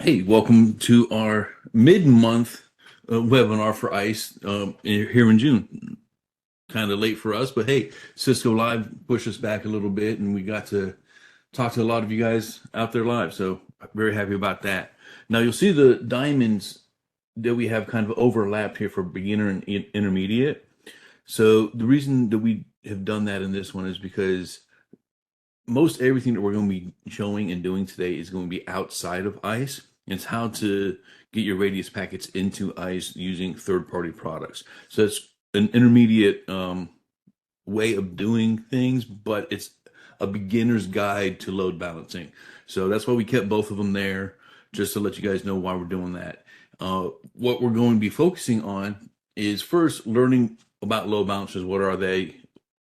Hey, welcome to our mid-month webinar for ICE here in June. Kind of late for us, but hey, Cisco Live pushed us back a little bit and we got to talk to a lot of you guys out there live. So very happy about that. Now you'll see the diamonds that we have kind of overlapped here for beginner and intermediate. So the reason that we have done that in this one is because most everything that we're going to be showing and doing today is going to be outside of ICE. It's how to get your radius packets into ICE using third-party products. So it's an intermediate way of doing things, but it's a beginner's guide to load balancing. So that's why we kept both of them there, just to let you guys know why we're doing that. What we're going to be focusing on is first learning about load balancers. What are they?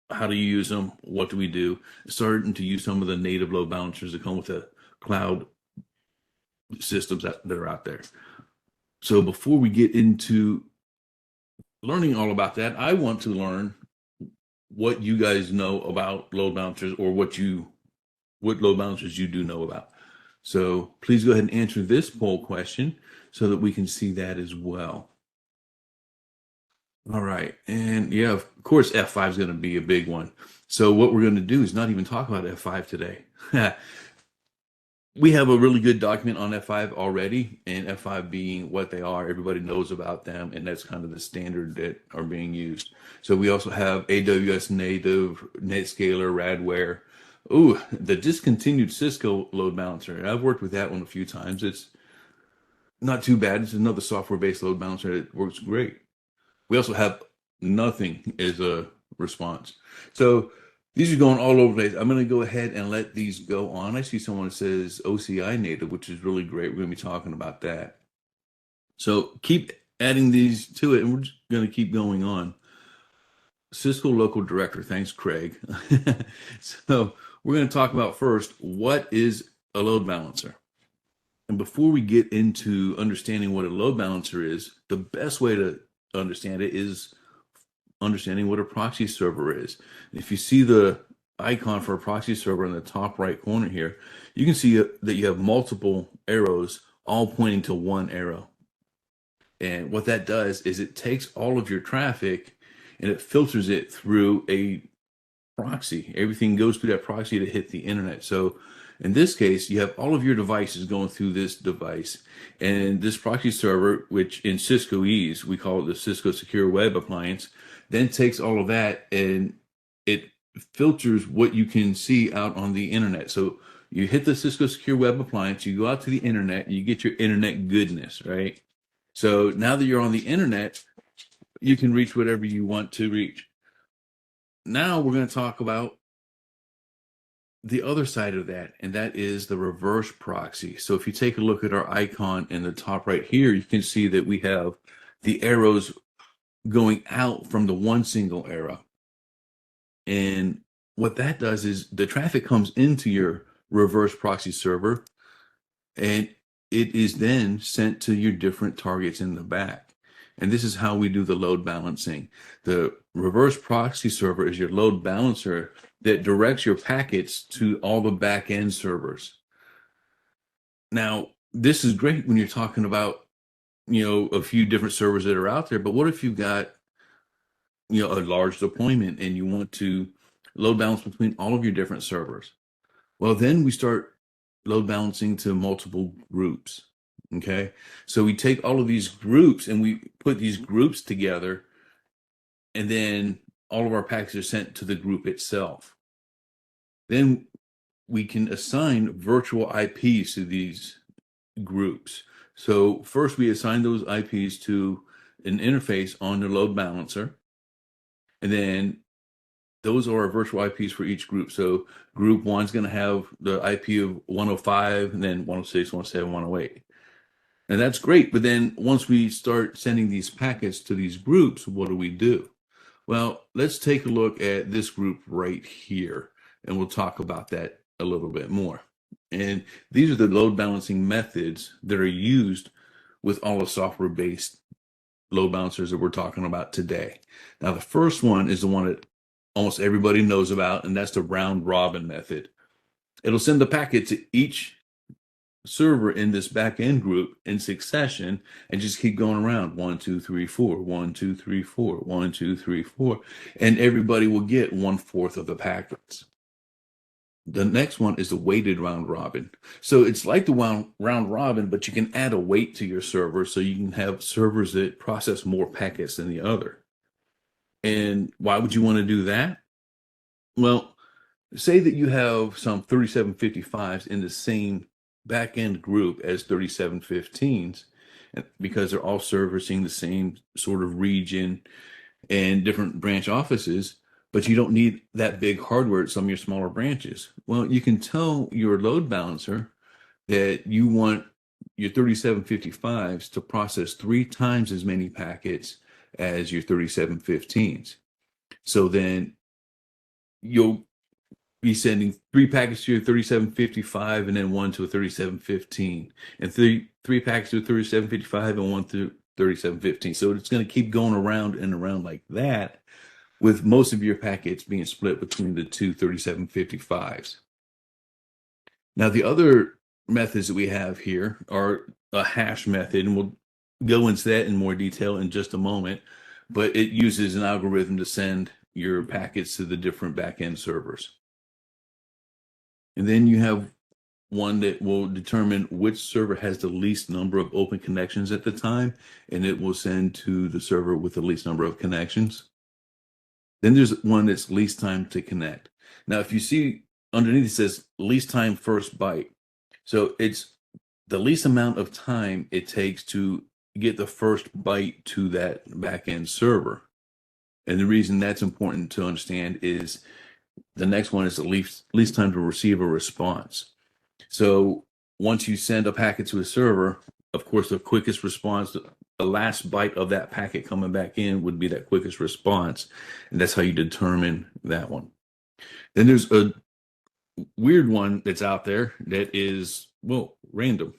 How do you use them? What do we do? Starting to use some of the native load balancers that come with the cloud systems that are out there. So before we get into learning all about that, I want to learn what you guys know about load balancers, or what load balancers you do know about. So please go ahead and answer this poll question so that we can see that as well. All right. And yeah, of course, F5 is going to be a big one. So what we're going to do is not even talk about F5 today. We have a really good document on F5 already, and F5 being what they are, everybody knows about them, and that's kind of the standard that are being used. So we also have AWS native, NetScaler, Radware. Ooh, the discontinued Cisco load balancer. I've worked with that one a few times. It's not too bad. It's another software-based load balancer that works great. We also have nothing as a response. So these are going all over the place. I'm going to go ahead and let these go on. I see someone that says OCI native, which is really great. We're going to be talking about that. So keep adding these to it, and we're just going to keep going on. Cisco local director. Thanks, Craig. So we're going to talk about first, what is a load balancer? And before we get into understanding what a load balancer is, the best way to understand it is understanding what a proxy server is. If you see the icon for a proxy server in the top right corner here, you can see that you have multiple arrows all pointing to one arrow. And what that does is it takes all of your traffic and it filters it through a proxy. Everything goes through that proxy to hit the internet. So in this case, you have all of your devices going through this device, and this proxy server, which in Ciscoese, we call it the Cisco Secure Web Appliance, then takes all of that and it filters what you can see out on the internet. So you hit the Cisco Secure Web Appliance, you go out to the internet, you get your internet goodness, right? So now that you're on the internet, you can reach whatever you want to reach. Now we're going to talk about the other side of that, and that is the reverse proxy. So if you take a look at our icon in the top right here, you can see that we have the arrows going out from the one single arrow. And what that does is the traffic comes into your reverse proxy server, and it is then sent to your different targets in the back. And this is how we do the load balancing. The reverse proxy server is your load balancer that directs your packets to all the back-end servers. Now, this is great when you're talking about, a few different servers that are out there, but what if you've got, a large deployment and you want to load balance between all of your different servers? Well, then we start load balancing to multiple groups. Okay, so we take all of these groups and we put these groups together, and then all of our packets are sent to the group itself. Then we can assign virtual IPs to these groups. So first we assign those IPs to an interface on the load balancer, and then those are our virtual IPs for each group. So group one's going to have the IP of 105, and then 106, 107, 108. And that's great. But then once we start sending these packets to these groups, what do we do? Well, let's take a look at this group right here, and we'll talk about that a little bit more. And these are the load balancing methods that are used with all the software-based load balancers that we're talking about today. Now, the first one is the one that almost everybody knows about, and that's the round robin method. It'll send the packet to each server in this backend group in succession and just keep going around 1, 2, 3, 4, 1, 2, 3, 4, 1, 2, 3, 4, and everybody will get 1/4 of the packets. The next one is the weighted round robin. So it's like the round robin, but you can add a weight to your server so you can have servers that process more packets than the other. And why would you want to do that? Well, say that you have some 3755s in the same backend group as 3715s, because they're all servicing the same sort of region and different branch offices, but you don't need that big hardware at some of your smaller branches. Well, you can tell your load balancer that you want your 3755s to process 3 times as many packets as your 3715s. So then you'll be sending 3 packets to your 3755 and then 1 to a 3715, and three packets to a 3755 and 1 to 3715. So it's going to keep going around and around like that, with most of your packets being split between the two 3755s. Now, the other methods that we have here are a hash method, and we'll go into that in more detail in just a moment, but it uses an algorithm to send your packets to the different backend servers. And then you have one that will determine which server has the least number of open connections at the time, and it will send to the server with the least number of connections. Then there's one that's least time to connect. Now, if you see underneath, it says least time first byte. So it's the least amount of time it takes to get the first byte to that backend server. And the reason that's important to understand is the next one is the least time to receive a response. So once you send a packet to a server, of course, the quickest response, the last byte of that packet coming back in would be that quickest response. And that's how you determine that one. Then there's a weird one that's out there that is, well, random.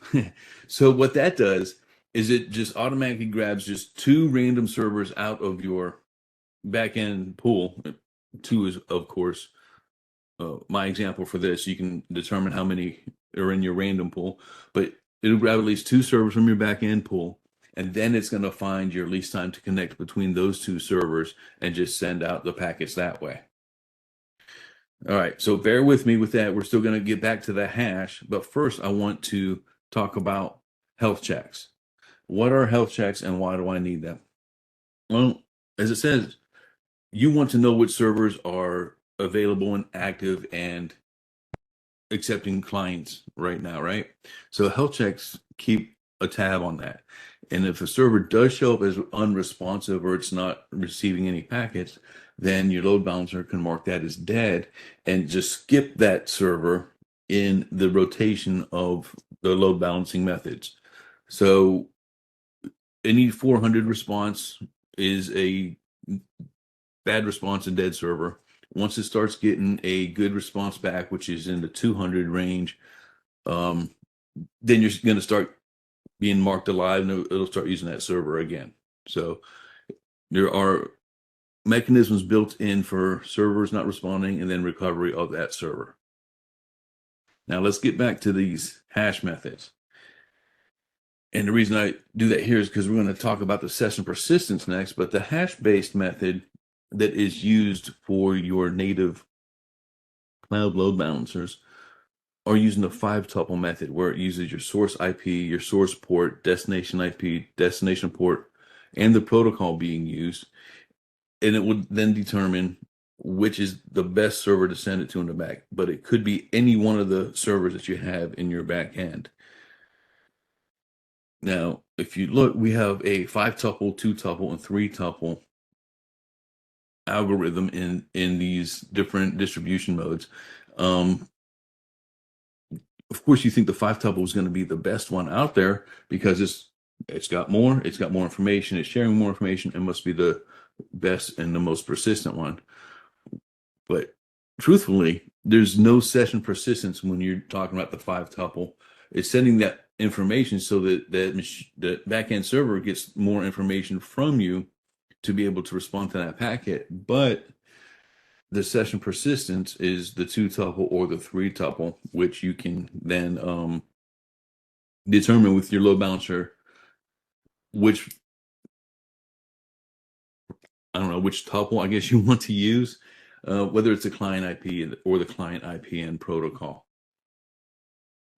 So what that does is it just automatically grabs just 2 random servers out of your backend pool. 2 is, of course, my example for this. You can determine how many are in your random pool, but it'll grab at least 2 servers from your backend pool, and then it's going to find your least time to connect between those 2 servers and just send out the packets that way. All right, so bear with me with that. We're still going to get back to the hash, but first I want to talk about health checks. What are health checks and why do I need them? Well, as it says, you want to know which servers are available and active and accepting clients right now, right? So health checks keep a tab on that. And if a server does show up as unresponsive or it's not receiving any packets, then your load balancer can mark that as dead and just skip that server in the rotation of the load balancing methods. So any 400 response is a bad response, a dead server. Once it starts getting a good response back, which is in the 200 range, then you're going to start being marked alive, and it'll start using that server again. So there are mechanisms built in for servers not responding and then recovery of that server. Now let's get back to these hash methods. And the reason I do that here is because we're going to talk about the session persistence next, but the hash-based method that is used for your native cloud load balancers are using the 5-tuple method, where it uses your source IP, your source port, destination IP, destination port, and the protocol being used. And it would then determine which is the best server to send it to in the back. But it could be any one of the servers that you have in your back end. Now, if you look, we have a 5-tuple, 2-tuple, and 3-tuple algorithm in these different distribution modes. Of course, you think the 5-tuple is going to be the best one out there because it's got more information, it's sharing more information, and must be the best and the most persistent one. But truthfully, there's no session persistence when you're talking about the 5-tuple. It's sending that information so that the backend server gets more information from you to be able to respond to that packet. But the session persistence is the 2-tuple or the 3-tuple, which you can then determine with your load balancer which, I don't know, which tuple I guess you want to use, whether it's the client IP or the client IPN protocol.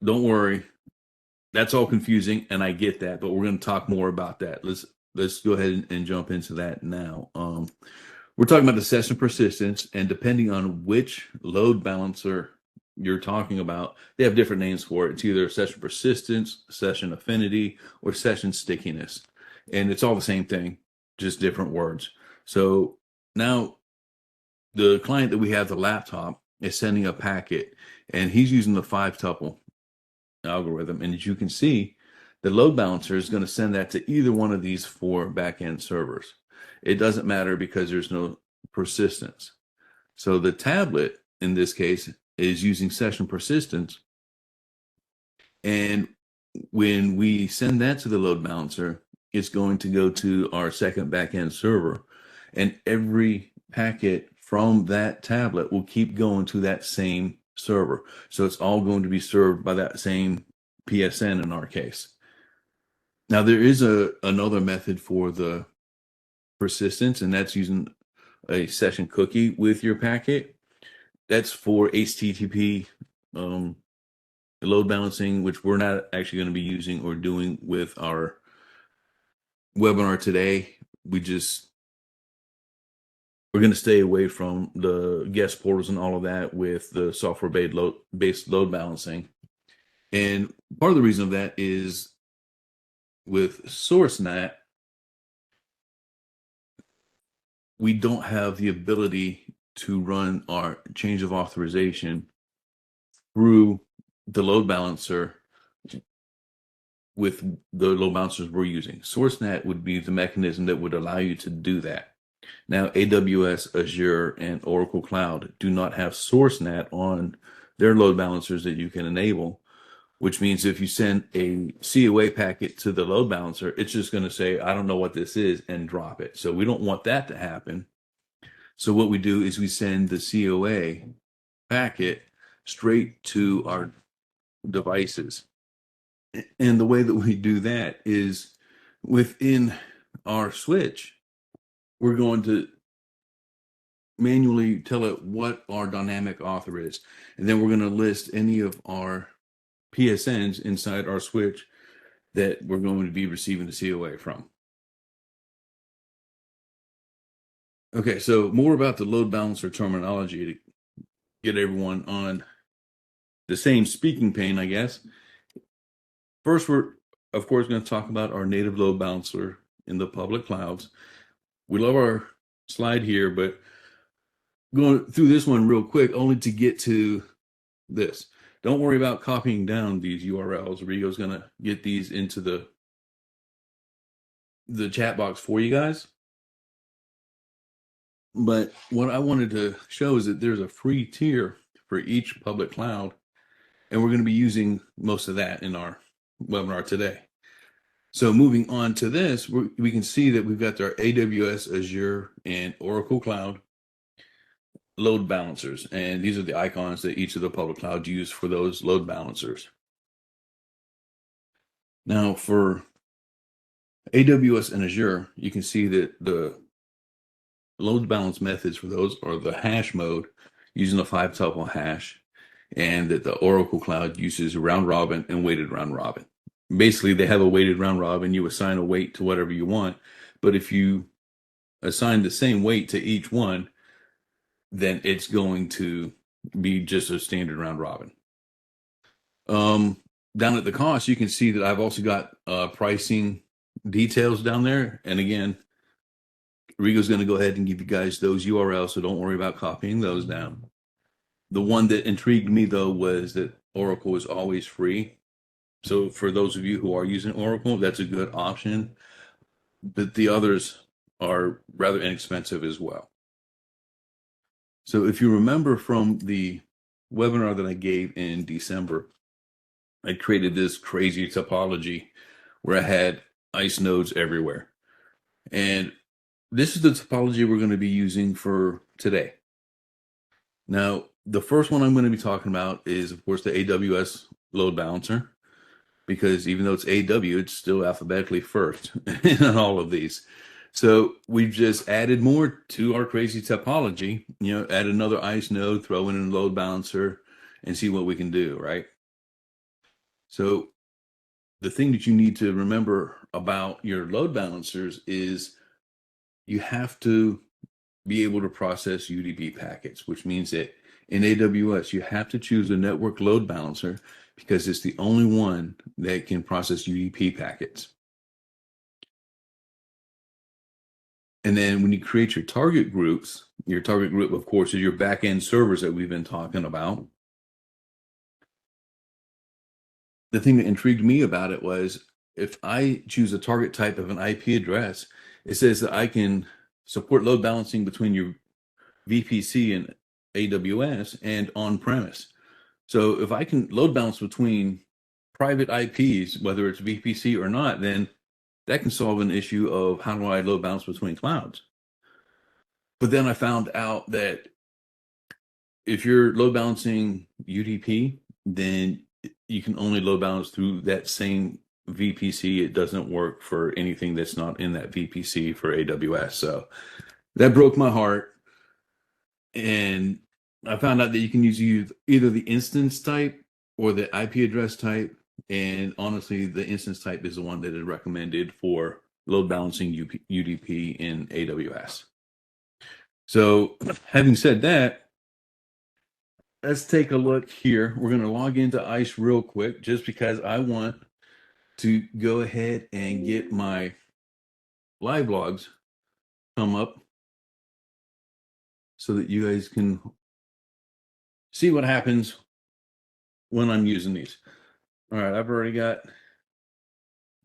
Don't worry, that's all confusing, and I get that, but we're going to talk more about that. Let's go ahead and jump into that now. We're talking about the session persistence, and depending on which load balancer you're talking about, they have different names for it. It's either session persistence, session affinity, or session stickiness, and it's all the same thing, just different words. So now the client that we have, the laptop, is sending a packet, and he's using the 5-tuple algorithm. And as you can see, the load balancer is going to send that to either one of these 4 backend servers. It doesn't matter because there's no persistence. So the tablet, in this case, is using session persistence. And when we send that to the load balancer, it's going to go to our second backend server. And every packet from that tablet will keep going to that same server. So it's all going to be served by that same PSN in our case. Now, there is another method for the persistence, and that's using a session cookie with your packet. That's for HTTP load balancing, which we're not actually going to be using or doing with our webinar today. We're going to stay away from the guest portals and all of that with the software-based load balancing. And part of the reason of that is with SourceNet, we don't have the ability to run our change of authorization through the load balancer with the load balancers we're using. SourceNet would be the mechanism that would allow you to do that. Now, AWS, Azure, and Oracle Cloud do not have SourceNet on their load balancers that you can enable, which means if you send a COA packet to the load balancer, it's just going to say, I don't know what this is, and drop it. So we don't want that to happen. So what we do is we send the COA packet straight to our devices. And the way that we do that is within our switch, we're going to manually tell it what our dynamic author is. And then we're going to list any of our PSNs inside our switch that we're going to be receiving the COA from. Okay, so more about the load balancer terminology to get everyone on the same speaking pane, I guess. First, we're, of course, going to talk about our native load balancer in the public clouds. We love our slide here, but going through this one real quick, only to get to this. Don't worry about copying down these URLs. Rigo's going to get these into the chat box for you guys. But what I wanted to show is that there's a free tier for each public cloud, and we're going to be using most of that in our webinar today. So moving on to this, we can see that we've got our AWS, Azure, and Oracle Cloud load balancers. And these are the icons that each of the public clouds use for those load balancers. Now for AWS and Azure, you can see that the load balance methods for those are the hash mode using a 5-tuple hash, and that the Oracle Cloud uses round robin and weighted round robin. Basically, they have a weighted round robin. You assign a weight to whatever you want, but if you assign the same weight to each one, then it's going to be just a standard round robin. Down at the cost, you can see that I've also got pricing details down there. And again, Rigo's going to go ahead and give you guys those URLs, so don't worry about copying those down. The one that intrigued me, though, was that Oracle is always free. So for those of you who are using Oracle, that's a good option. But the others are rather inexpensive as well. So if you remember from the webinar that I gave in December, I created this crazy topology where I had ICE nodes everywhere. And this is the topology we're going to be using for today. Now, the first one I'm going to be talking about is, of course, the AWS load balancer. because even though it's AW, it's still alphabetically first in all of these. So we've just added more to our crazy topology, add another ICE node, throw in a load balancer, and see what we can do, right? So the thing that you need to remember about your load balancers is you have to be able to process UDP packets, which means that in AWS, you have to choose a network load balancer because it's the only one that can process UDP packets. And then when you create your target groups, your target group, of course, is your backend servers that we've been talking about. The thing that intrigued me about it was if I choose a target type of an IP address, it says that I can support load balancing between your VPC and AWS and on-premise. So if I can load balance between private IPs, whether it's VPC or not, then that can solve an issue of how do I load balance between clouds. But then I found out that if you're load balancing UDP, then you can only load balance through that same VPC. It doesn't work for anything that's not in that VPC for AWS. So that broke my heart. And I found out that you can use either the instance type or the IP address type. And honestly, the instance type is the one that is recommended for load balancing UDP in AWS. So having said that, let's take a look here. We're going to log into ICE real quick just because I want to go ahead and get my live logs come up so that you guys can see what happens when I'm using these. All right, I've already got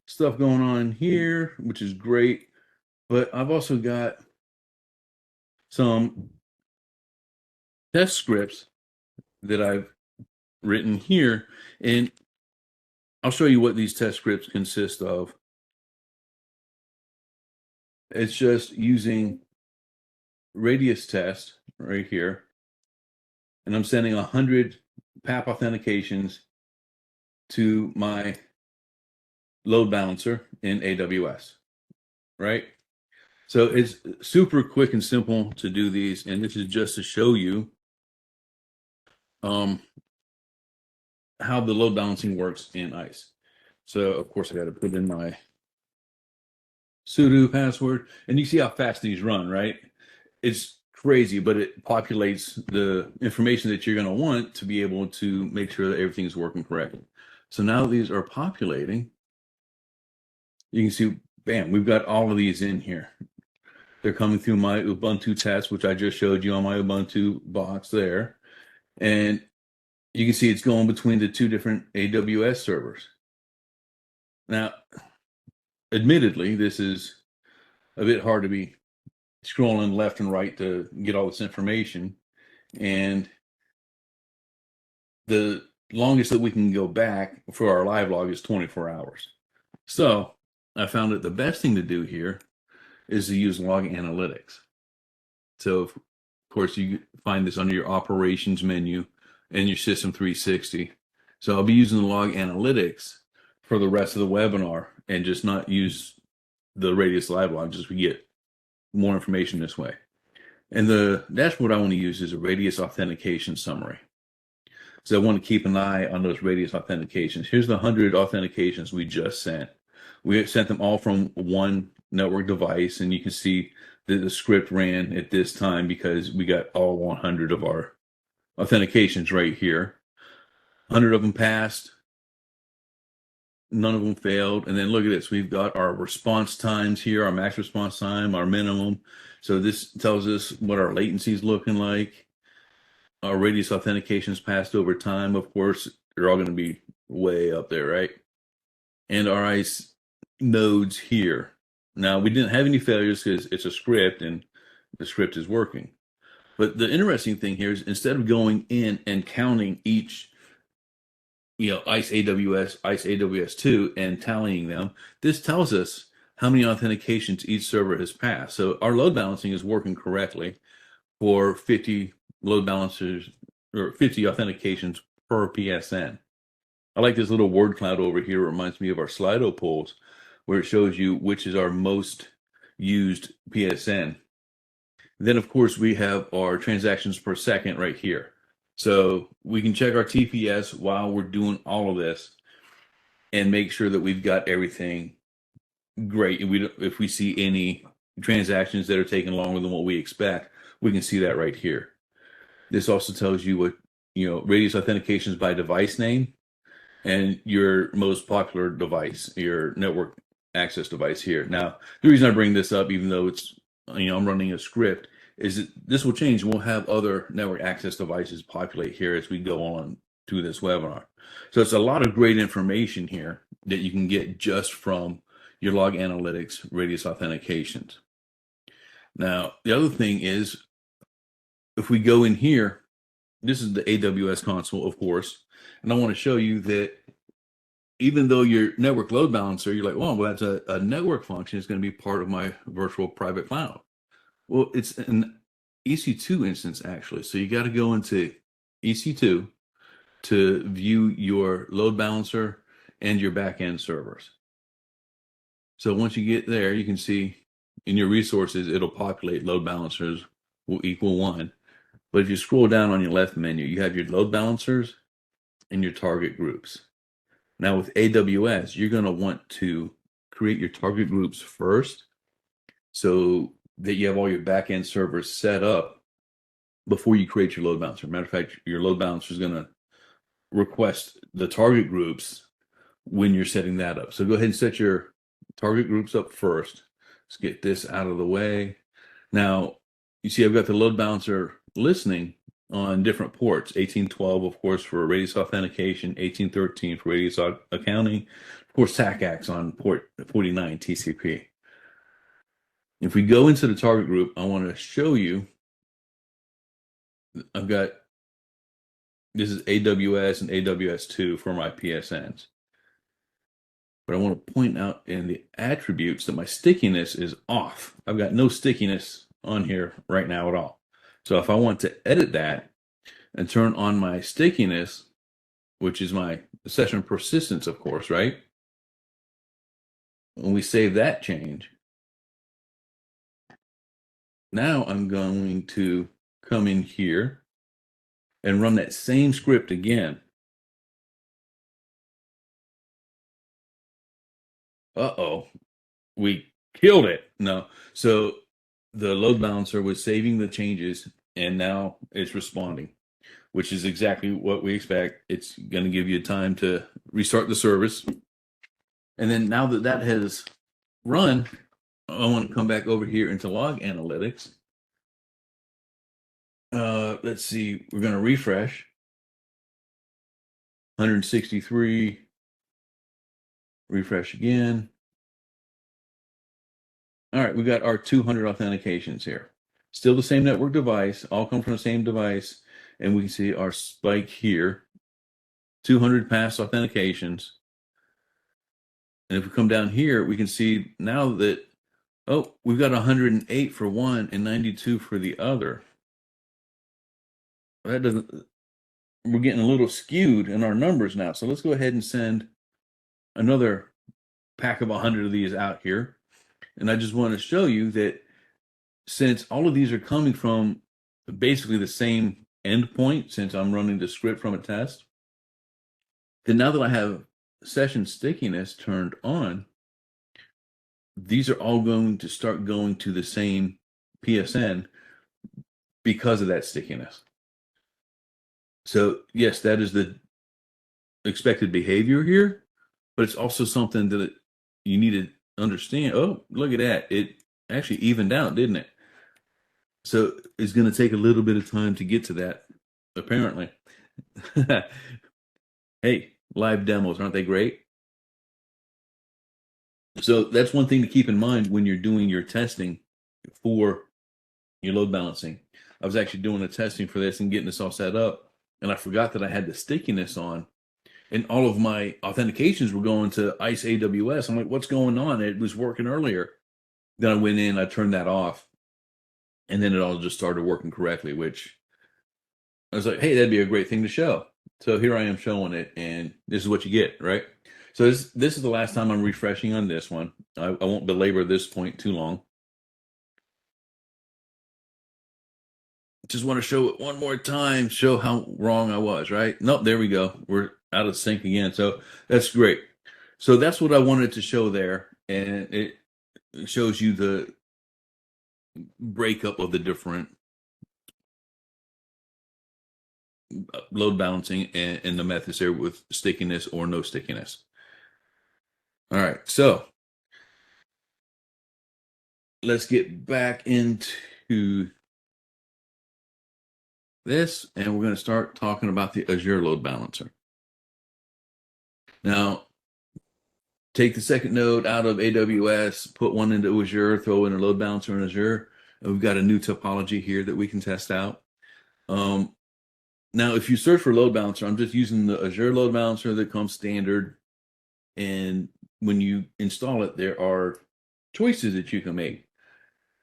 stuff going on here, which is great, but I've also got some test scripts that I've written here, and I'll show you what these test scripts consist of. It's just using RADIUS test right here, and I'm sending 100 PAP authentications to my load balancer in AWS, right? So it's super quick and simple to do these, and this is just to show you how the load balancing works in ICE. So of course I got to put in my sudo password, and you see how fast these run, right? It's crazy, but it populates the information that you're going to want to be able to make sure that everything's working correctly. So now these are populating. You can see, bam, we've got all of these in here. They're coming through my Ubuntu test, which I just showed you on my Ubuntu box there. And you can see it's going between the two different AWS servers. Now, admittedly, this is a bit hard to be scrolling left and right to get all this information. And the longest that we can go back for our live log is 24 hours. So I found that the best thing to do here is to use log analytics. So of course you find this under your operations menu in your System 360. So I'll be using the log analytics for the rest of the webinar and just not use the Radius live log, just we get more information this way. And the dashboard I want to use is a Radius authentication summary. So I want to keep an eye on those Radius authentications. Here's the 100 authentications we just sent. We sent them all from one network device, and you can see that the script ran at this time because we got all 100 of our authentications right here. 100 of them passed. None of them failed. And then look at this. We've got our response times here, our max response time, our minimum. So this tells us what our latency is looking like. Our Radius authentications passed over time. Of course, they're all going to be way up there, right? And our ICE nodes here. Now, we didn't have any failures because it's a script and the script is working. But the interesting thing here is instead of going in and counting each, ICE AWS, ICE AWS2 and tallying them, this tells us how many authentications each server has passed. So our load balancing is working correctly for 50 load balancers or 50 authentications per PSN. I like this little word cloud over here. It reminds me of our Slido polls, where it shows you which is our most used PSN. Then, of course, we have our transactions per second right here. So we can check our TPS while we're doing all of this and make sure that we've got everything great. If we see any transactions that are taking longer than what we expect, we can see that right here. This also tells you what, RADIUS authentications by device name and your most popular device, your network access device here. Now, the reason I bring this up, even though it's, I'm running a script, is that this will change. We'll have other network access devices populate here as we go on to this webinar. So it's a lot of great information here that you can get just from your log analytics RADIUS authentications. Now, the other thing is, if we go in here, this is the AWS console, of course, and I want to show you that even though your network load balancer, you're like, well, that's a network function. It's going to be part of my virtual private cloud. Well, it's an EC2 instance, actually. So you got to go into EC2 to view your load balancer and your backend servers. So once you get there, you can see in your resources, it'll populate load balancers will equal 1. But if you scroll down on your left menu, you have your load balancers and your target groups. Now with AWS, you're going to want to create your target groups first so that you have all your backend servers set up before you create your load balancer. Matter of fact, your load balancer is going to request the target groups when you're setting that up. So go ahead and set your target groups up first. Let's get this out of the way. Now, you see I've got the load balancer listening on different ports. 1812, of course, for RADIUS authentication, 1813 for RADIUS accounting, of course, TACACS on port 49 TCP. If we go into the target group, I want to show you, this is AWS and AWS2 for my PSNs. But I want to point out in the attributes that my stickiness is off. I've got no stickiness on here right now at all. So if I want to edit that and turn on my stickiness, which is my session persistence, of course, right? When we save that change, now I'm going to come in here and run that same script again. Uh-oh, we killed it. No, so the load balancer was saving the changes and now it's responding, which is exactly what we expect. It's going to give you time to restart the service. And then now that that has run, I want to come back over here into log analytics. Let's see, we're going to refresh. 163, refresh again. All right, we got our 200 authentications here. Still the same network device, all come from the same device. And we can see our spike here, 200 past authentications. And if we come down here, we can see now that, oh, we've got 108 for one and 92 for the other. That doesn't, we're getting a little skewed in our numbers now. So let's go ahead and send another pack of 100 of these out here. And I just want to show you that since all of these are coming from basically the same endpoint, since I'm running the script from a test, then now that I have session stickiness turned on, these are all going to start going to the same PSN because of that stickiness. So yes, that is the expected behavior here, but it's also something that you need to understand. Oh, look at that. It actually evened out, didn't it? So it's going to take a little bit of time to get to that, apparently. Hey, live demos, aren't they great? So that's one thing to keep in mind when you're doing your testing for your load balancing. I was actually doing the testing for this and getting this all set up, and I forgot that I had the stickiness on, and all of my authentications were going to ISE AWS. I'm like, what's going on? It was working earlier. Then I went in, I turned that off, and then it all just started working correctly, which I was like, hey, that'd be a great thing to show. So here I am showing it, and this is what you get, right? So this is the last time I'm refreshing on this one. I won't belabor this point too long. Just want to show it one more time, show how wrong I was, right? Nope, there we go. We're out of sync again. So that's great. So that's what I wanted to show there. And it shows you the breakup of the different load balancing and the methods there with stickiness or no stickiness. All right, so let's get back into this, and we're going to start talking about the Azure load balancer. Now, take the second node out of AWS, put one into Azure, throw in a load balancer in Azure, and we've got a new topology here that we can test out. Now, if you search for load balancer, I'm just using the Azure load balancer that comes standard. And when you install it, there are choices that you can make.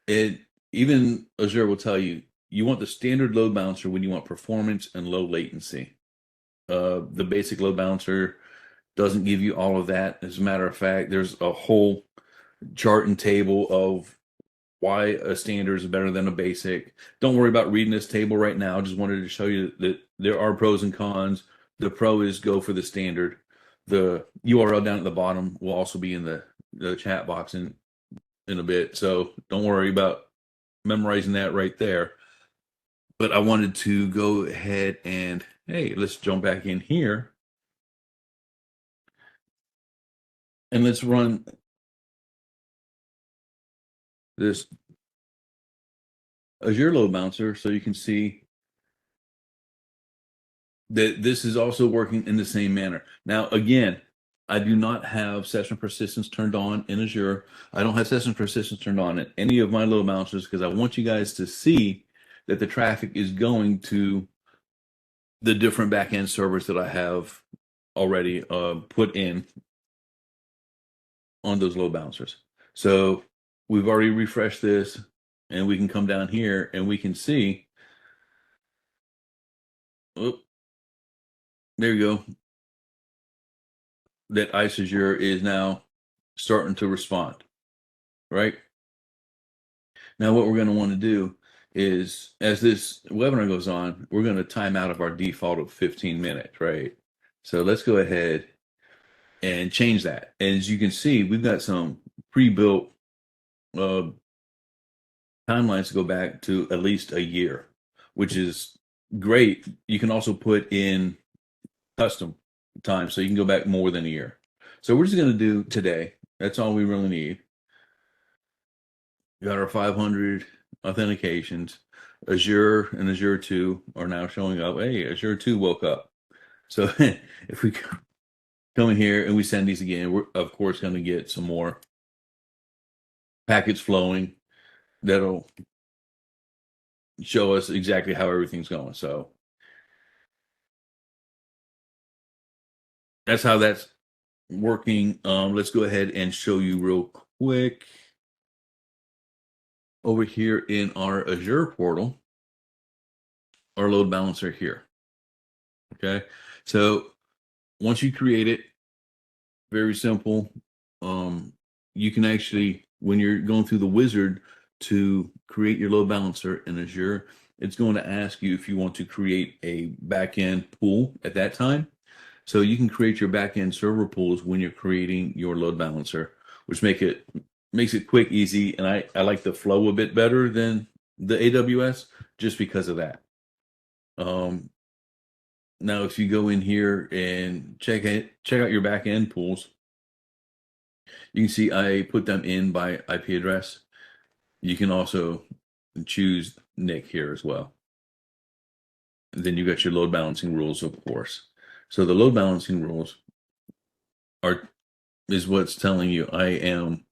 Even Azure will tell you, you want the standard load balancer when you want performance and low latency. The basic load balancer doesn't give you all of that. As a matter of fact, there's a whole chart and table of why a standard is better than a basic. Don't worry about reading this table right now. I just wanted to show you that there are pros and cons. The pro is go for the standard. The URL down at the bottom will also be in the chat box in a bit. So don't worry about memorizing that right there. But I wanted to go ahead and, hey, let's jump back in here. And let's run this Azure load balancer so you can see that this is also working in the same manner. Now, again, I do not have session persistence turned on in Azure. I don't have session persistence turned on in any of my load balancers because I want you guys to see that the traffic is going to the different backend servers that I have already put in on those load balancers. So we've already refreshed this, and we can come down here and we can see, oh, there you go, that ISE Azure is now starting to respond, right? Now what we're going to want to do is, as this webinar goes on, we're going to time out of our default of 15 minutes, right? So let's go ahead and change that. And as you can see, we've got some pre-built timelines to go back to at least a year, which is great. You can also put in custom time, so you can go back more than a year. So we're just going to do today. That's all we really need. We got our 500 authentications. Azure and Azure 2 are now showing up. Hey, Azure 2 woke up. So if we come in here and we send these again, we're of course going to get some more packets flowing that'll show us exactly how everything's going. So that's how that's working. Let's go ahead and show you real quick over here in our Azure portal, our load balancer here. Okay, so once you create it, very simple. You can actually, when you're going through the wizard to create your load balancer in Azure, it's going to ask you if you want to create a backend pool at that time. So you can create your backend server pools when you're creating your load balancer, which makes it quick, easy, and I like the flow a bit better than the AWS just because of that. Now, if you go in here and check out your backend pools, you can see I put them in by IP address. You can also choose NIC here as well. And then you got your load balancing rules, of course. So the load balancing rules is what's telling you I am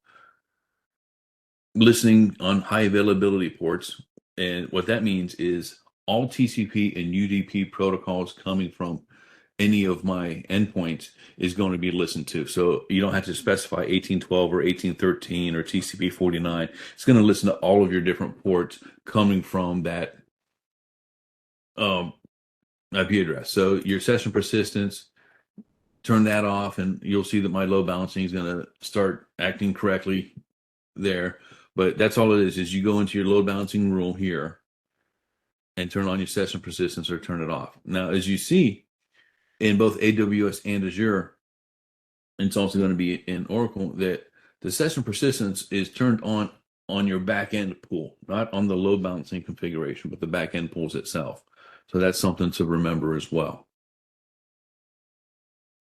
listening on high availability ports. And what that means is all TCP and UDP protocols coming from any of my endpoints is going to be listened to. So you don't have to specify 1812 or 1813 or TCP 49. It's going to listen to all of your different ports coming from that IP address. So your session persistence, turn that off, and you'll see that my load balancing is going to start acting correctly there. But that's all it is you go into your load balancing rule here and turn on your session persistence or turn it off. Now, as you see in both AWS and Azure, and it's also going to be in Oracle, that the session persistence is turned on your backend pool, not on the load balancing configuration, but the backend pools itself. So that's something to remember as well.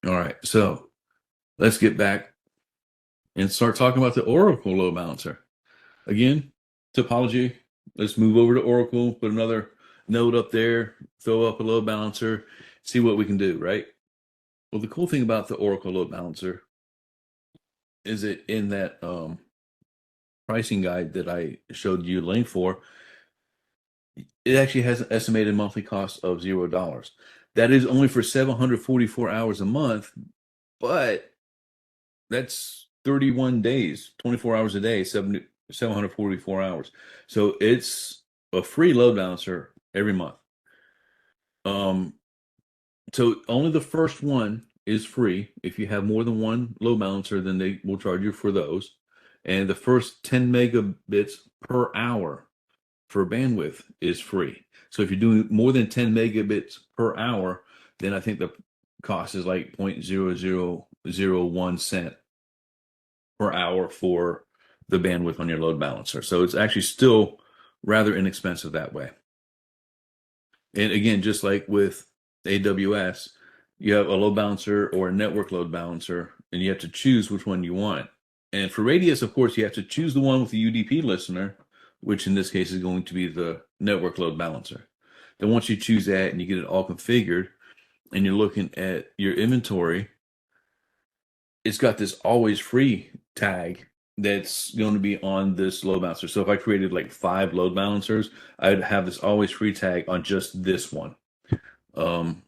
All right, so let's get back and start talking about the Oracle load balancer. Again, topology, let's move over to Oracle, put another node up there, throw up a load balancer, see what we can do, right? Well, the cool thing about the Oracle load balancer is that in that pricing guide that I showed you a link for, it actually has an estimated monthly cost of $0. That is only for 744 hours a month, but that's 31 days, 24 hours a day, 744 hours. So it's a free load balancer every month. So only the first one is free. If you have more than one load balancer, then they will charge you for those. And the first 10 megabits per hour for bandwidth is free. So if you're doing more than 10 megabits per hour, then I think the cost is like 0.0001 cent per hour for the bandwidth on your load balancer. So it's actually still rather inexpensive that way. And again, just like with AWS, you have a load balancer or a network load balancer, and you have to choose which one you want. And for Radius, of course, you have to choose the one with the UDP listener, which in this case is going to be the network load balancer. Then once you choose that and you get it all configured and you're looking at your inventory, it's got this always free tag that's going to be on this load balancer. So if I created like 5 load balancers, I'd have this always free tag on just this one,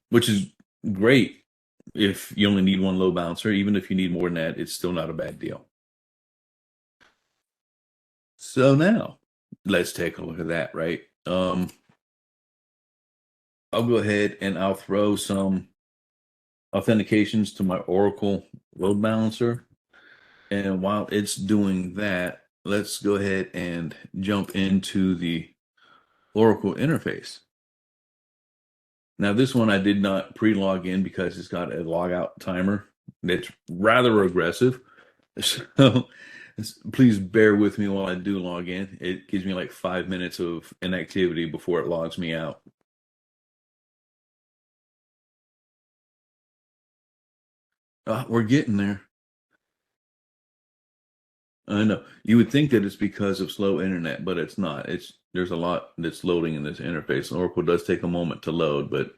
which is great if you only need one load balancer. Even if you need more than that, it's still not a bad deal. So now let's take a look at that, right? I'll go ahead and I'll throw some authentications to my Oracle load balancer. And while it's doing that, let's go ahead and jump into the Oracle interface. Now, this one I did not pre-log in because it's got a logout timer that's rather aggressive. So please bear with me while I do log in. It gives me like 5 minutes of inactivity before it logs me out. We're getting there. I know. You would think that it's because of slow internet, but it's not. There's a lot that's loading in this interface. Oracle does take a moment to load, but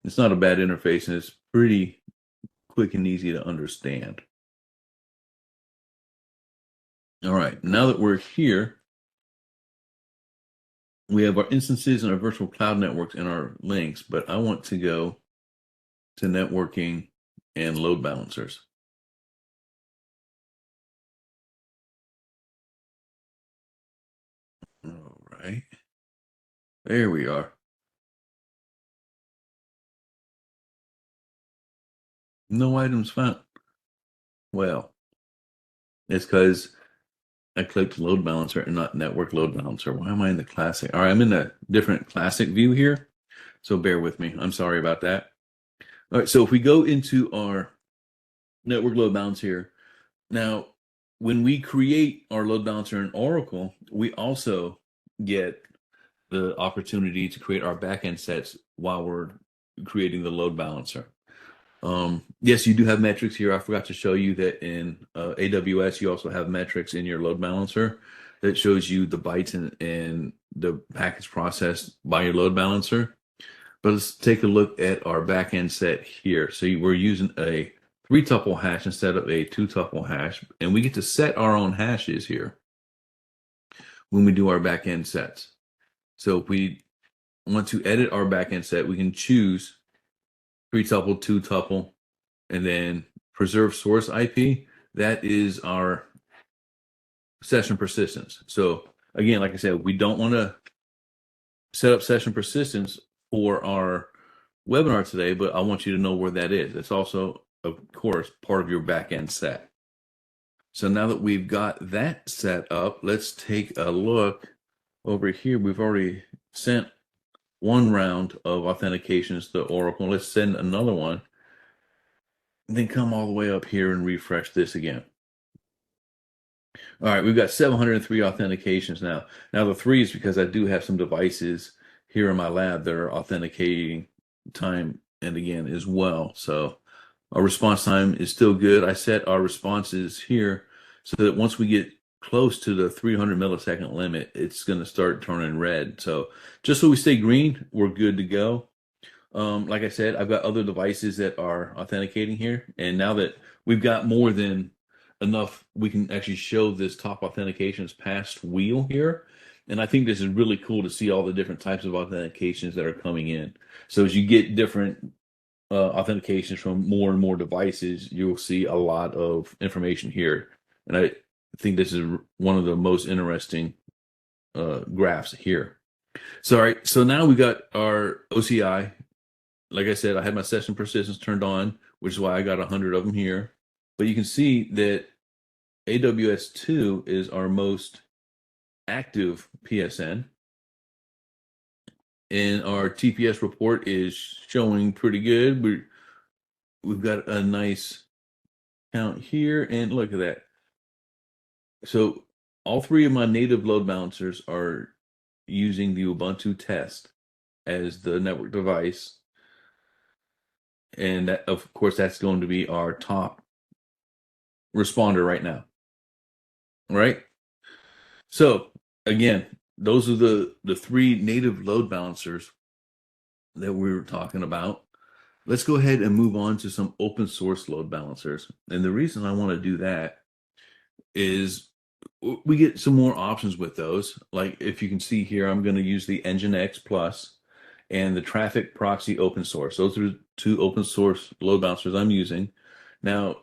it's not a bad interface, and it's pretty quick and easy to understand. All right, now that we're here, we have our instances and our virtual cloud networks and our links, but I want to go to networking and load balancers. All right, there we are. No items found. Well, it's because I clicked load balancer and not network load balancer. Why am I in the classic? All right, I'm in a different classic view here, so bear with me. I'm sorry about that. All right, so if we go into our network load balancer here, now when we create our load balancer in Oracle, we also get the opportunity to create our backend sets while we're creating the load balancer. Yes, you do have metrics here. I forgot to show you that in AWS, you also have metrics in your load balancer that shows you the bytes and the packets processed by your load balancer. But let's take a look at our backend set here. So we're using a 3-tuple hash instead of a 2-tuple hash, and we get to set our own hashes here when we do our backend sets. So if we want to edit our backend set, we can choose 3-tuple, 2-tuple, and then preserve source IP. That is our session persistence. So again, like I said, we don't want to set up session persistence for our webinar today, but I want you to know where that is. It's also, of course, part of your backend set. So now that we've got that set up, let's take a look over here. We've already sent one round of authentications to Oracle. Let's send another one, and then come all the way up here and refresh this again. All right, we've got 703 authentications now. Now the 3 is because I do have some devices here in my lab that are authenticating time and again as well. So our response time is still good. I set our responses here so that once we get close to the 300 millisecond limit, it's going to start turning red. So just so we stay green, we're good to go. Like I said, I've got other devices that are authenticating here. And now that we've got more than enough, we can actually show this top authentications passed wheel here. And I think this is really cool to see all the different types of authentications that are coming in. So as you get different authentications from more and more devices, you'll see a lot of information here. And I think this is one of the most interesting graphs here. So, all right, so now we got our OCI. Like I said, I had my session persistence turned on, which is why I got 100 of them here. But you can see that AWS 2 is our most active PSN. And our TPS report is showing pretty good. We've got a nice count here, and look at that. So all 3 of my native load balancers are using the Ubuntu test as the network device. And that, of course, that's going to be our top responder right now. All right. So again, those are the 3 native load balancers that we were talking about. Let's go ahead and move on to some open source load balancers. And the reason I want to do that is we get some more options with those. Like if you can see here, I'm going to use the NGINX Plus and the Traefik proxy open source. Those are 2 open source load balancers I'm using. Now,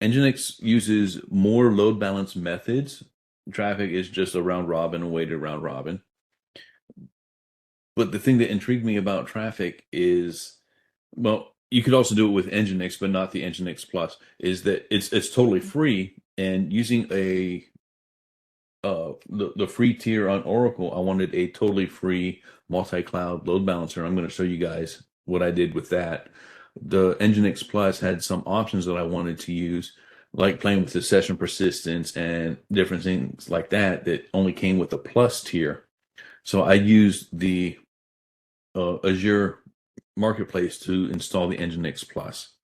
NGINX uses more load balance methods. Traefik is just a round robin, a weighted round robin. But the thing that intrigued me about Traefik is, well, you could also do it with NGINX, but not the NGINX Plus, is that it's totally free. And using a the free tier on Oracle, I wanted a totally free multi-cloud load balancer. I'm going to show you guys what I did with that. The NGINX Plus had some options that I wanted to use, like playing with the session persistence and different things like that only came with the Plus tier. So I used the Azure Marketplace to install the NGINX Plus.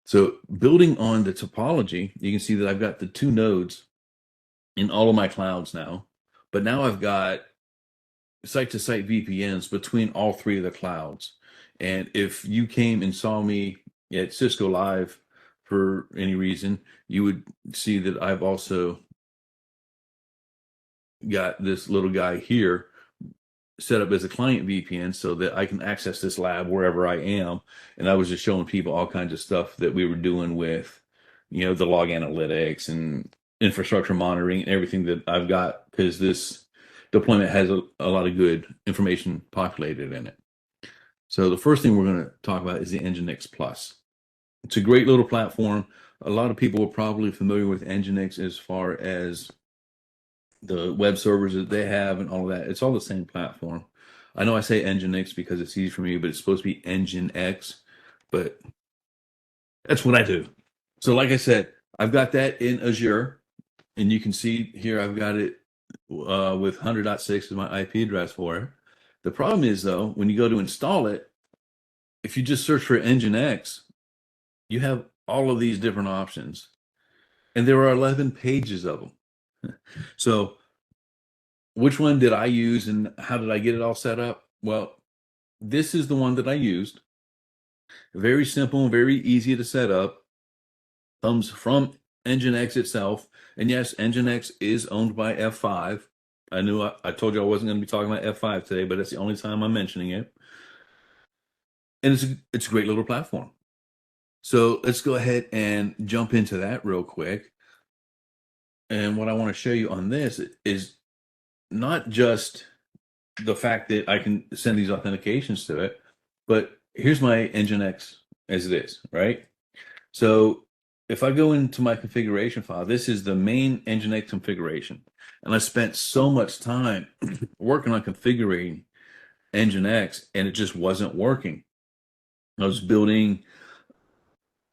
So building on the topology, you can see that I've got the 2 nodes in all of my clouds now, but now I've got site-to-site VPNs between all 3 of the clouds. And if you came and saw me at Cisco Live for any reason, you would see that I've also got this little guy here set up as a client VPN so that I can access this lab wherever I am. And I was just showing people all kinds of stuff that we were doing with, the log analytics and infrastructure monitoring and everything that I've got, because this deployment has a lot of good information populated in it. So the first thing we're going to talk about is the NGINX Plus. It's a great little platform. A lot of people are probably familiar with NGINX as far as the web servers that they have and all of that. It's all the same platform. I know I say NGINX because it's easy for me, but it's supposed to be NGINX, but that's what I do. So like I said, I've got that in Azure, and you can see here I've got it with 100.6 as my IP address for it. The problem is, though, when you go to install it, if you just search for NGINX, you have all of these different options, and there are 11 pages of them. So which one did I use and how did I get it all set up? Well, this is the one that I used. Very simple, very easy to set up. Comes from NGINX itself. And yes, NGINX is owned by F5. I told you I wasn't going to be talking about F5 today, but it's the only time I'm mentioning it. And it's a great little platform. So let's go ahead and jump into that real quick. And what I want to show you on this is not just the fact that I can send these authentications to it. But here's my NGINX as it is, right? So if I go into my configuration file, this is the main NGINX configuration. And I spent so much time working on configuring NGINX, and it just wasn't working. I was building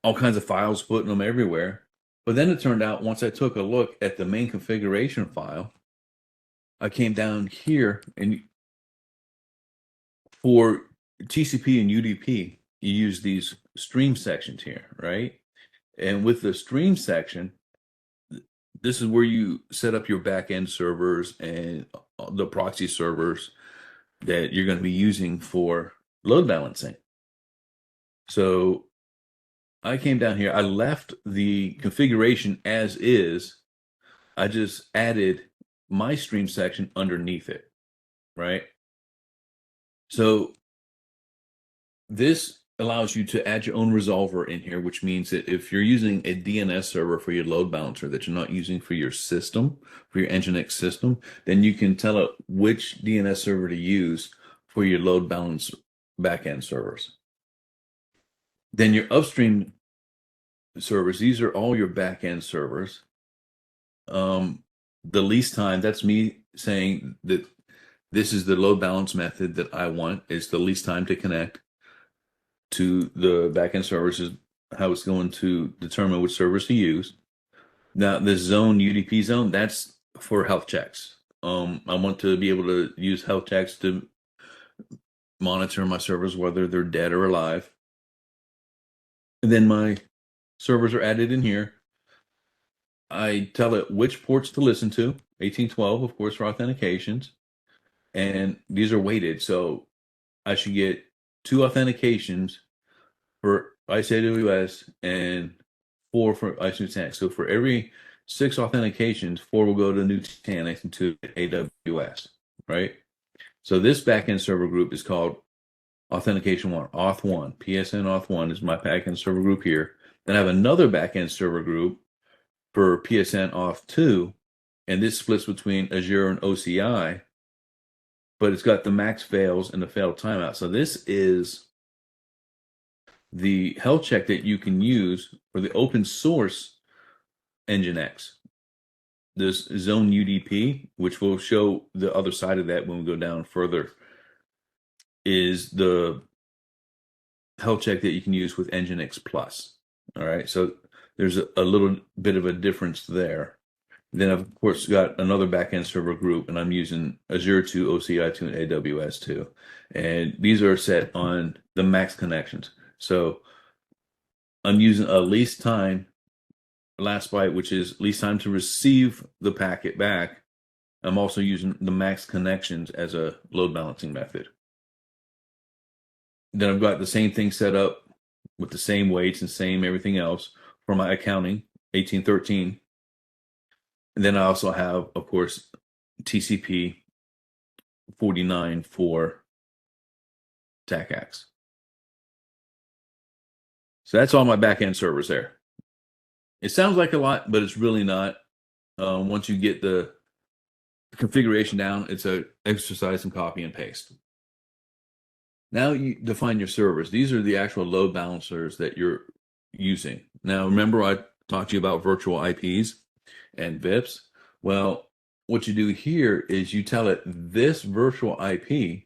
all kinds of files, putting them everywhere. But then it turned out once I took a look at the main configuration file, I came down here, and for TCP and UDP, you use these stream sections here, right? And with the stream section, this is where you set up your backend servers and the proxy servers that you're going to be using for load balancing. So I came down here, I left the configuration as is. I just added my stream section underneath it, right? So this allows you to add your own resolver in here, which means that if you're using a DNS server for your load balancer that you're not using for your system, for your NGINX system, then you can tell it which DNS server to use for your load balance backend servers. Then your upstream servers, these are all your backend servers. The least time, that's me saying that this is the load balance method that I want, is the least time to connect to the backend servers, is how it's going to determine which servers to use. Now, this zone, UDP zone, that's for health checks. I want to be able to use health checks to monitor my servers, whether they're dead or alive. And then my servers are added in here. I tell it which ports to listen to, 1812, of course, for authentications. And these are weighted. So I should get 2 authentications for ISEDemoLab and 4 for ISEDemoLab. So for every 6 authentications, 4 will go to Nutanix and 2 to AWS, right? So this backend server group is called Authentication 1, Auth1. PSN Auth1 is my backend server group here. Then I have another backend server group for PSN Auth2, and this splits between Azure and OCI, but it's got the max fails and the failed timeout. So this is the health check that you can use for the open source NGINX. This zone UDP, which will show the other side of that when we go down further, is the health check that you can use with NGINX Plus. All right, so there's a little bit of a difference there. Then I've, of course, got another backend server group, and I'm using Azure 2, OCI 2, and AWS 2. And these are set on the max connections. So I'm using a least time last byte, which is least time to receive the packet back. I'm also using the max connections as a load balancing method. Then I've got the same thing set up with the same weights and same everything else for my accounting, 1813. And then I also have, of course, TCP 49 for TACACS. So that's all my backend servers there. It sounds like a lot, but it's really not. Once you get the configuration down, it's an exercise in copy and paste. Now you define your servers. These are the actual load balancers that you're using. Now, remember I talked to you about virtual IPs and VIPs? Well, what you do here is you tell it this virtual IP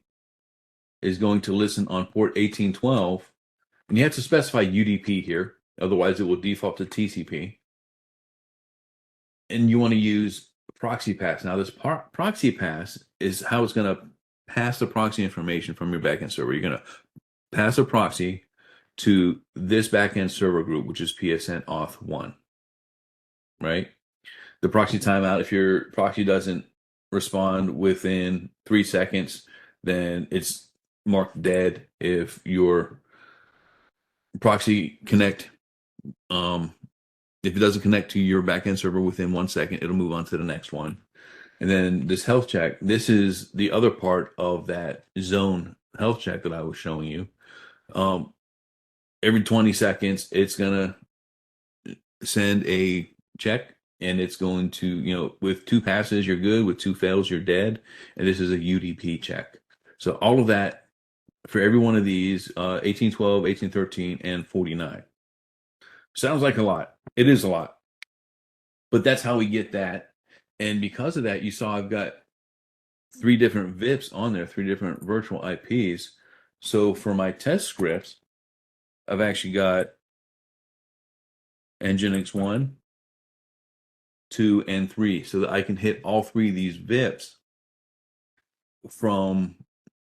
is going to listen on port 1812, and you have to specify UDP here, otherwise it will default to TCP. And you want to use proxy pass. Now, this proxy pass is how it's going to pass the proxy information from your backend server. You're going to pass a proxy to this backend server group, which is PSN Auth1, right? The proxy timeout, if your proxy doesn't respond within 3 seconds, then it's marked dead. If your proxy connect, if it doesn't connect to your backend server within 1 second, it'll move on to the next one. And then this health check, this is the other part of that zone health check that I was showing you. Every 20 seconds, it's going to send a check and it's going to, with 2 passes, you're good. With 2 fails, you're dead. And this is a UDP check. So all of that for every one of these, 1812, 1813, and 49. Sounds like a lot. It is a lot. But that's how we get that. And because of that, you saw I've got 3 different VIPs on there, 3 different virtual IPs. So for my test scripts, I've actually got NGINX 1, 2, and 3, so that I can hit all 3 of these VIPs from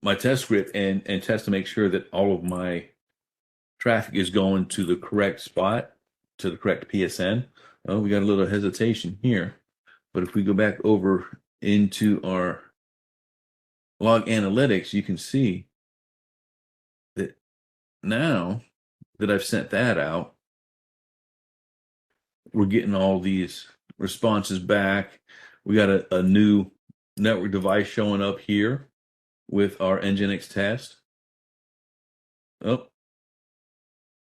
my test script and test to make sure that all of my traffic is going to the correct spot, to the correct PSN. Oh, we got a little hesitation here. But if we go back over into our log analytics, you can see that now that I've sent that out, we're getting all these responses back. We got a new network device showing up here with our NGINX test. Oh,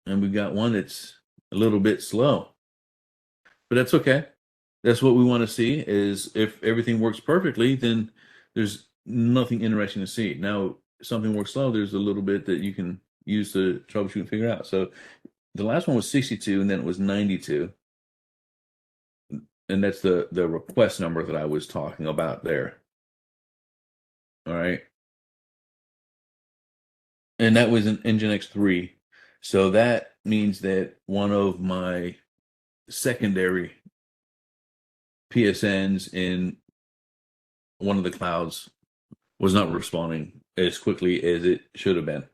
and we got one that's a little bit slow, but that's okay. That's what we want to see. Is if everything works perfectly, then there's nothing interesting to see. Now, if something works slow, there's a little bit that you can use to troubleshoot and figure out. So the last one was 62, and then it was 92. And that's the request number that I was talking about there. All right. And that was an NGINX 3. So that means that one of my secondary PSNs in one of the clouds was not responding as quickly as it should have been.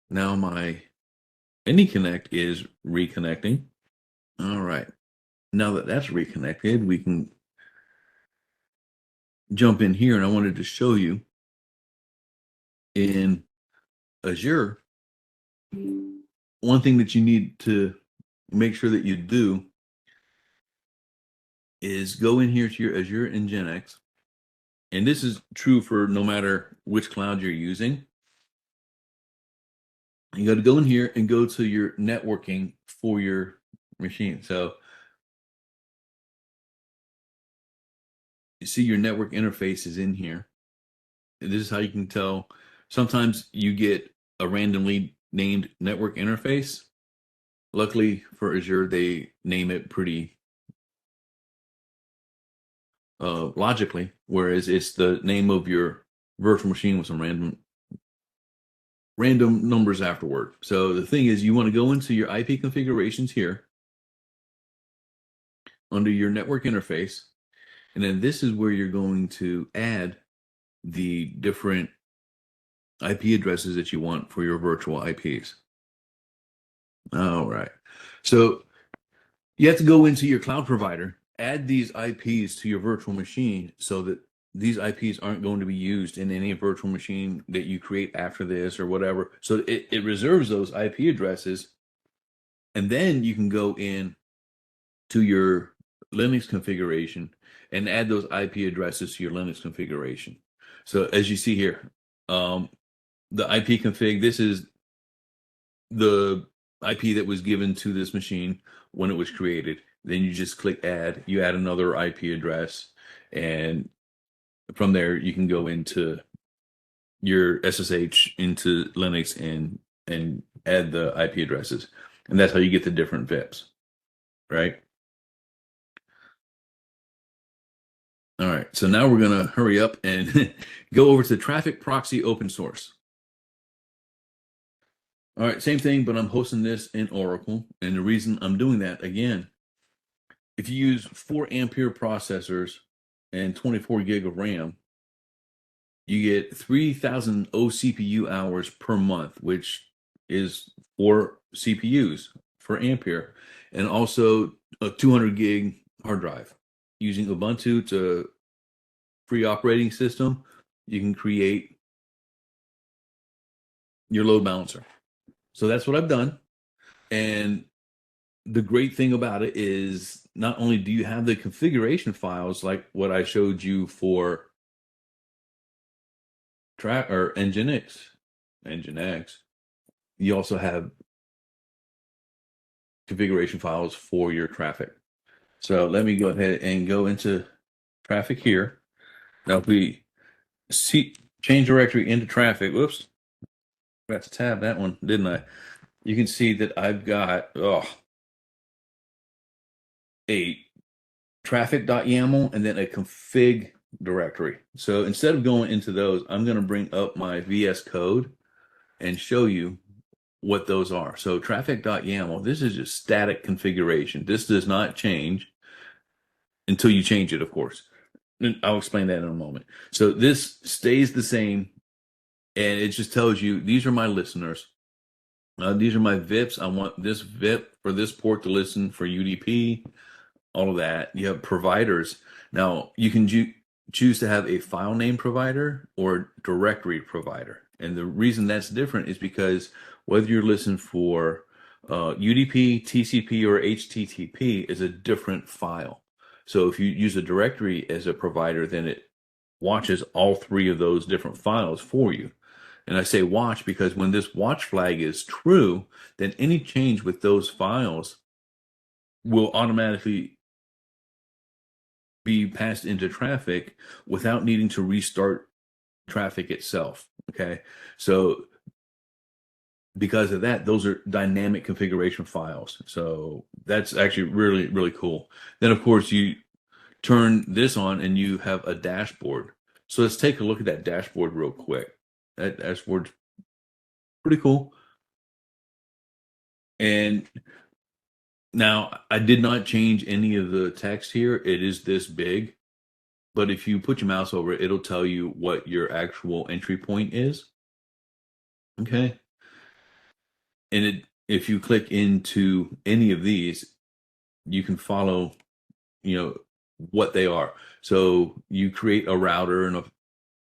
Now my AnyConnect is reconnecting. All right. Now that that's reconnected, we can jump in here, and I wanted to show you in Azure, one thing that you need to make sure that you do is go in here to your Azure NGINX, and this is true for no matter which cloud you're using. You got to go in here and go to your networking for your machine. So you see your network interface is in here. And this is how you can tell. Sometimes you get a randomly named network interface. Luckily for Azure, they name it pretty logically, whereas it's the name of your virtual machine with some random numbers afterward. So the thing is, you want to go into your IP configurations here under your network interface, and then this is where you're going to add the different IP addresses that you want for your virtual IPs. All right. So you have to go into your cloud provider, add these IPs to your virtual machine so that these IPs aren't going to be used in any virtual machine that you create after this or whatever. So it reserves those IP addresses, and then you can go in to your Linux configuration and add those IP addresses to your Linux configuration. So as you see here, the IP config, this is the IP that was given to this machine when it was created. Then you just click add, you add another IP address, and from there you can go into your SSH into Linux and add the IP addresses. And that's how you get the different VIPs, right? All right, so now we're gonna hurry up and go over to Traefik Proxy open source. All right, same thing, but I'm hosting this in Oracle. And the reason I'm doing that, again, if you use 4 ampere processors and 24 gig of RAM, you get 3,000 OCPU hours per month, which is 4 CPUs for ampere, and also a 200 gig hard drive. Using Ubuntu to free operating system, you can create your load balancer. So that's what I've done. And the great thing about it is not only do you have the configuration files like what I showed you for NGINX, you also have configuration files for your Traefik. So let me go ahead and go into Traefik here. Now, if we change directory into Traefik, whoops, forgot to tab that one, didn't I? You can see that I've got a Traefik.yaml and then a config directory. So instead of going into those, I'm going to bring up my VS Code and show you what those are. So Traefik.yaml, this is just static configuration. This does not change until you change it, of course. And I'll explain that in a moment. So this stays the same, and it just tells you, these are my listeners. These are my VIPs. I want this VIP for this port to listen for UDP, all of that. You have providers. Now, you can choose to have a file name provider or directory provider. And the reason that's different is because whether you're listening for UDP, TCP, or HTTP is a different file. So if you use a directory as a provider, then it watches all three of those different files for you. And I say watch because when this watch flag is true, then any change with those files will automatically be passed into Traefik without needing to restart Traefik itself. Okay. So because of that, those are dynamic configuration files. So that's actually really, really cool. Then, of course, you turn this on and you have a dashboard. So let's take a look at that dashboard real quick. That dashboard's pretty cool. And now I did not change any of the text here. It is this big. But if you put your mouse over it, it'll tell you what your actual entry point is. Okay. And if you click into any of these, you can follow, what they are. So you create a router, and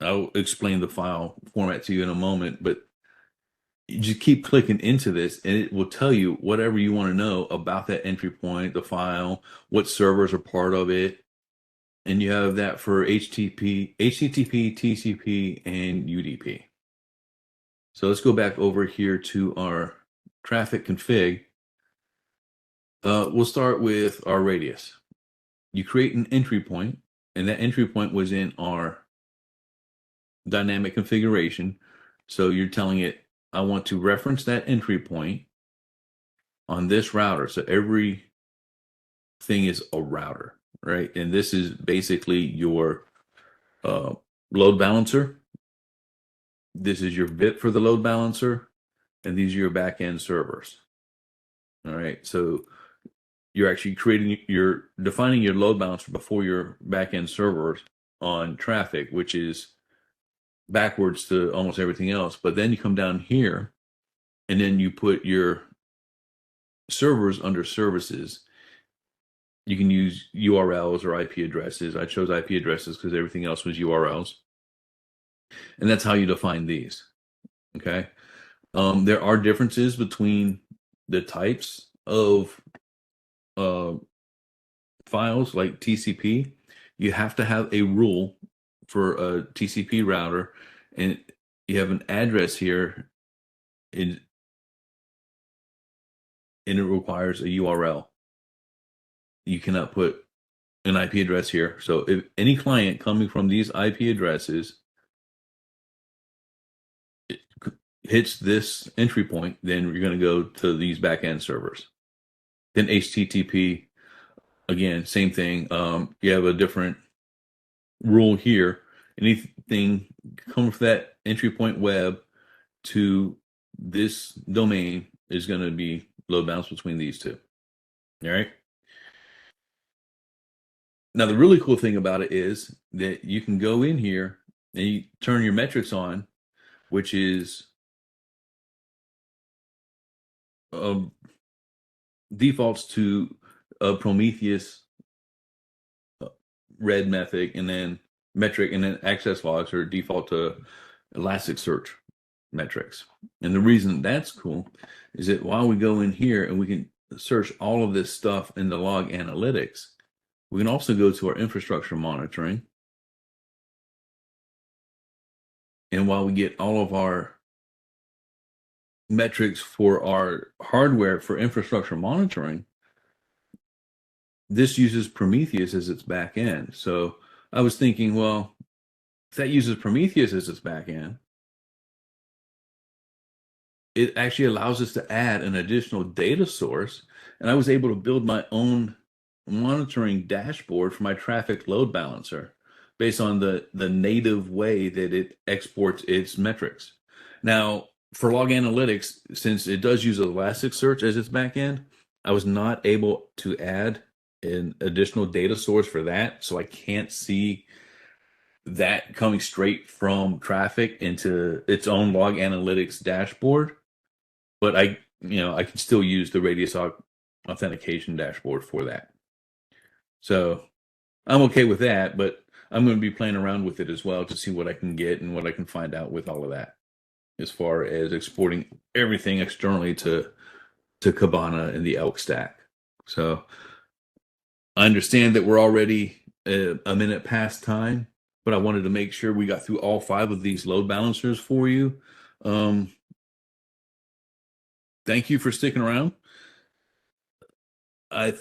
I'll explain the file format to you in a moment, but you just keep clicking into this and it will tell you whatever you want to know about that entry point, the file, what servers are part of it. And you have that for HTTP, TCP, and UDP. So let's go back over here to our Traefik config. We'll start with our radius. You create an entry point, and that entry point was in our dynamic configuration. So you're telling it, I want to reference that entry point on this router. So everything is a router, right? And this is basically your load balancer. This is your bit for the load balancer, and these are your backend servers. All right, so you're actually defining your load balancer before your backend servers on Traefik, which is backwards to almost everything else. But then you come down here, and then you put your servers under services. You can use URLs or IP addresses. I chose IP addresses because everything else was URLs. And that's how you define these. Okay. There are differences between the types of files, like TCP. You have to have a rule for a TCP router, and you have an address here, and it requires a URL. You cannot put an IP address here. So if any client coming from these IP addresses hits this entry point, then you're going to go to these backend servers. Then HTTP, again, same thing. You have a different rule here. Anything coming from that entry point web to this domain is going to be load balanced between these two. All right. Now, the really cool thing about it is that you can go in here and you turn your metrics on, which is defaults to a Prometheus red method, and then metric, and then access logs are default to Elasticsearch metrics. And the reason that's cool is that while we go in here and we can search all of this stuff in the log analytics, we can also go to our infrastructure monitoring. And while we get all of our metrics for our hardware for infrastructure monitoring, this uses Prometheus as its back end. So I was thinking, well, if that uses Prometheus as its back end, it actually allows us to add an additional data source. And I was able to build my own monitoring dashboard for my Traefik load balancer based on the native way that it exports its metrics. Now, for log analytics, since it does use Elasticsearch as its backend, I was not able to add an additional data source for that. So I can't see that coming straight from Traefik into its own log analytics dashboard. But I can still use the RADIUS authentication dashboard for that. So I'm okay with that, but I'm going to be playing around with it as well to see what I can get and what I can find out with all of that, as far as exporting everything externally to Kibana and the Elk stack. So I understand that we're already a minute past time, but I wanted to make sure we got through all 5 of these load balancers for you. Thank you for sticking around. I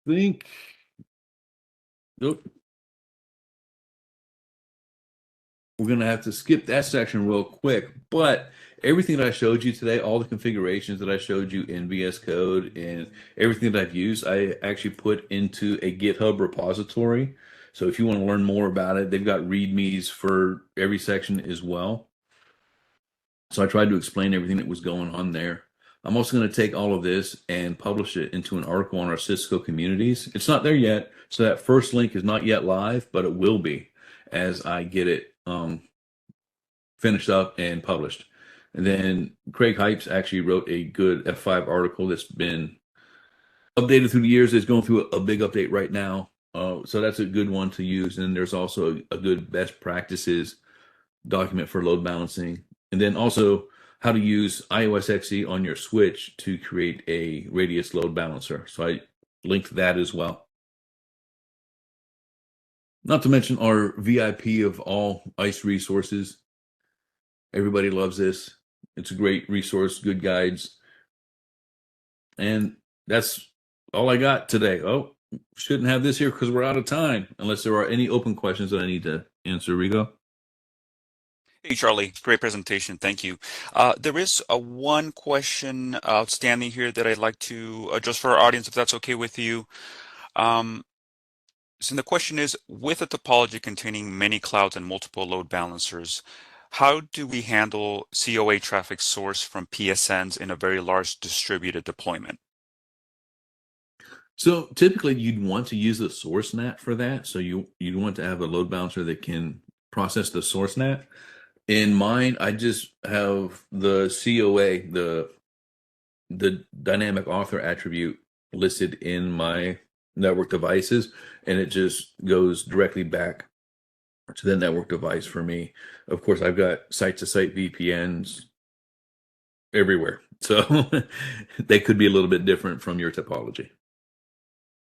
think, we're going to have to skip that section real quick, but everything that I showed you today, all the configurations that I showed you in VS Code and everything that I've used, I actually put into a GitHub repository. So if you want to learn more about it, they've got READMEs for every section as well. So I tried to explain everything that was going on there. I'm also going to take all of this and publish it into an article on our Cisco communities. It's not there yet, so that first link is not yet live, but it will be as I get it finished up and published. And then Craig Hypes actually wrote a good F5 article that's been updated through the years. It's going through a big update right now. So that's a good one to use. And there's also a good best practices document for load balancing. And then also how to use iOS XE on your switch to create a RADIUS load balancer. So I linked that as well. Not to mention our VIP of all ISE resources. Everybody loves this. It's a great resource, good guides. And that's all I got today. Oh, shouldn't have this here because we're out of time, unless there are any open questions that I need to answer. Rigo? Hey, Charlie, great presentation. Thank you. There is one question outstanding here that I'd like to address for our audience, if that's okay with you. So the question is, with a topology containing many clouds and multiple load balancers, how do we handle COA traffic sourced from PSNs in a very large distributed deployment? So typically you'd want to use the source NAT for that. So you'd want to have a load balancer that can process the source NAT. In mine, I just have the COA, the dynamic author attribute listed in my network devices, and it just goes directly back to the network device for me. Of course, I've got site-to-site VPNs everywhere, so they could be a little bit different from your topology.